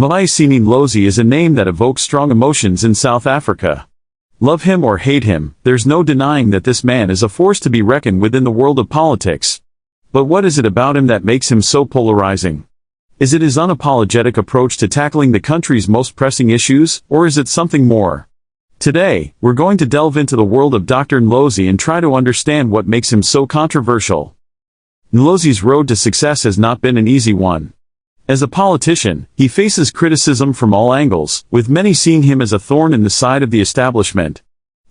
Mbuyiseni Ndlozi is a name that evokes strong emotions in South Africa. Love him or hate him, there's no denying that this man is a force to be reckoned with in the world of politics. But what is it about him that makes him so polarizing? Is it his unapologetic approach to tackling the country's most pressing issues, or is it something more? Today, we're going to delve into the world of Dr. Ndlozi and try to understand what makes him so controversial. Ndlozi's road to success has not been an easy one. As a politician, he faces criticism from all angles, with many seeing him as a thorn in the side of the establishment.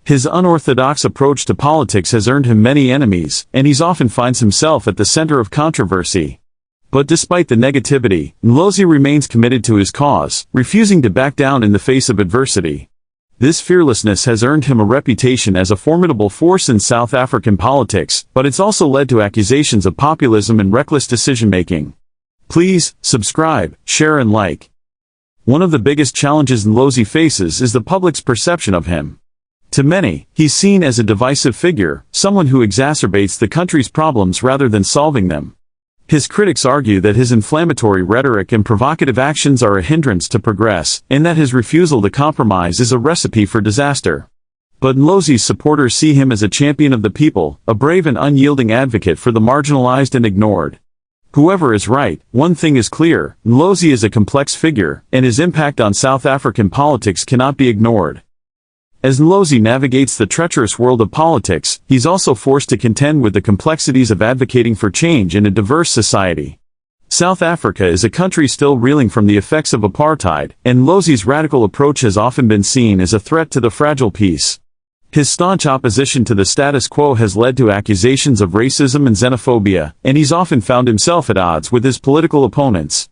His unorthodox approach to politics has earned him many enemies, and he often finds himself at the center of controversy. But despite the negativity, Ndlozi remains committed to his cause, refusing to back down in the face of adversity. This fearlessness has earned him a reputation as a formidable force in South African politics, but it's also led to accusations of populism and reckless decision-making. Please, subscribe, share and like. One of the biggest challenges Ndlozi faces is the public's perception of him. To many, he's seen as a divisive figure, someone who exacerbates the country's problems rather than solving them. His critics argue that his inflammatory rhetoric and provocative actions are a hindrance to progress, and that his refusal to compromise is a recipe for disaster. But Ndlozi's supporters see him as a champion of the people, a brave and unyielding advocate for the marginalized and ignored. Whoever is right, one thing is clear: Ndlozi is a complex figure, and his impact on South African politics cannot be ignored. As Ndlozi navigates the treacherous world of politics, he's also forced to contend with the complexities of advocating for change in a diverse society. South Africa is a country still reeling from the effects of apartheid, and Ndlozi's radical approach has often been seen as a threat to the fragile peace. His staunch opposition to the status quo has led to accusations of racism and xenophobia, and he's often found himself at odds with his political opponents.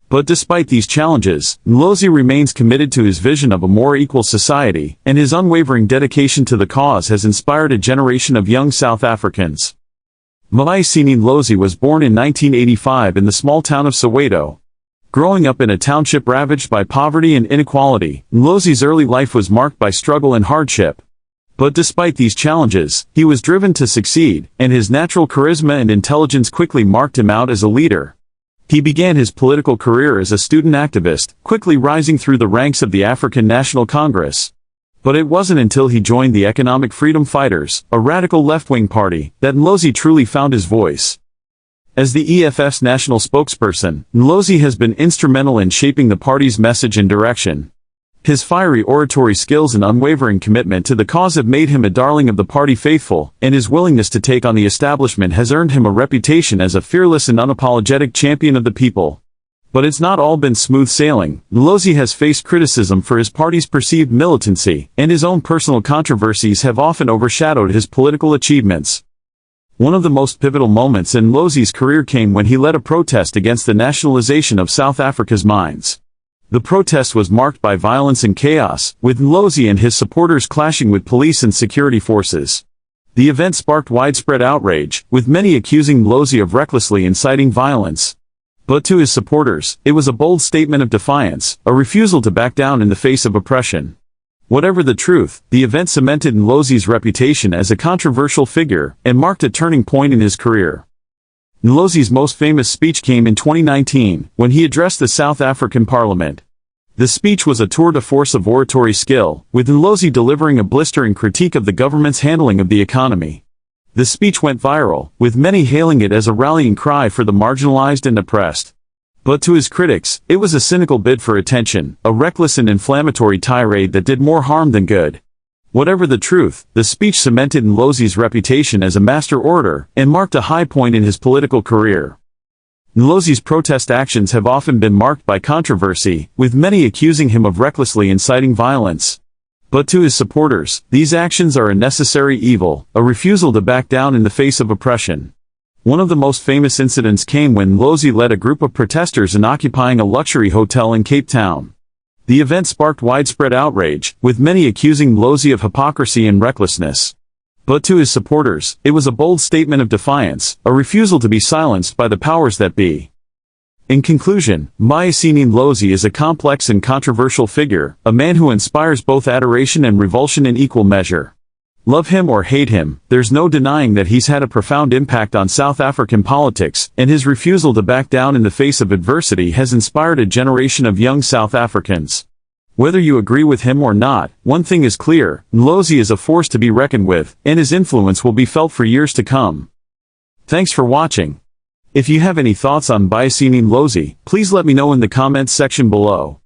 But despite these challenges, Ndlozi remains committed to his vision of a more equal society, and his unwavering dedication to the cause has inspired a generation of young South Africans. Mbuyiseni Ndlozi was born in 1985 in the small town of Soweto. Growing up in a township ravaged by poverty and inequality, Ndlozi's early life was marked by struggle and hardship. But despite these challenges, he was driven to succeed, and his natural charisma and intelligence quickly marked him out as a leader. He began his political career as a student activist, quickly rising through the ranks of the African National Congress. But it wasn't until he joined the Economic Freedom Fighters, a radical left-wing party, that Ndlozi truly found his voice. As the EFF's national spokesperson, Ndlozi has been instrumental in shaping the party's message and direction. His fiery oratory skills and unwavering commitment to the cause have made him a darling of the party faithful, and his willingness to take on the establishment has earned him a reputation as a fearless and unapologetic champion of the people. But it's not all been smooth sailing. Ndlozi has faced criticism for his party's perceived militancy, and his own personal controversies have often overshadowed his political achievements. One of the most pivotal moments in Ndlozi's career came when he led a protest against the nationalization of South Africa's mines. The protest was marked by violence and chaos, with Ndlozi and his supporters clashing with police and security forces. The event sparked widespread outrage, with many accusing Ndlozi of recklessly inciting violence. But to his supporters, it was a bold statement of defiance, a refusal to back down in the face of oppression. Whatever the truth, the event cemented Ndlozi's reputation as a controversial figure, and marked a turning point in his career. Ndlozi's most famous speech came in 2019, when he addressed the South African Parliament. The speech was a tour de force of oratory skill, with Ndlozi delivering a blistering critique of the government's handling of the economy. The speech went viral, with many hailing it as a rallying cry for the marginalized and oppressed. But to his critics, it was a cynical bid for attention, a reckless and inflammatory tirade that did more harm than good. Whatever the truth, the speech cemented Ndlozi's reputation as a master orator, and marked a high point in his political career. Ndlozi's protest actions have often been marked by controversy, with many accusing him of recklessly inciting violence. But to his supporters, these actions are a necessary evil, a refusal to back down in the face of oppression. One of the most famous incidents came when Ndlozi led a group of protesters in occupying a luxury hotel in Cape Town. The event sparked widespread outrage, with many accusing Ndlozi of hypocrisy and recklessness. But to his supporters, it was a bold statement of defiance, a refusal to be silenced by the powers that be. In conclusion, Mbuyiseni Ndlozi is a complex and controversial figure, a man who inspires both adoration and revulsion in equal measure. Love him or hate him, there's no denying that he's had a profound impact on South African politics, and his refusal to back down in the face of adversity has inspired a generation of young South Africans. Whether you agree with him or not, one thing is clear: Ndlozi is a force to be reckoned with, and his influence will be felt for years to come. Thanks for watching. If you have any thoughts on Mbuyiseni Ndlozi, please let me know in the comments section below.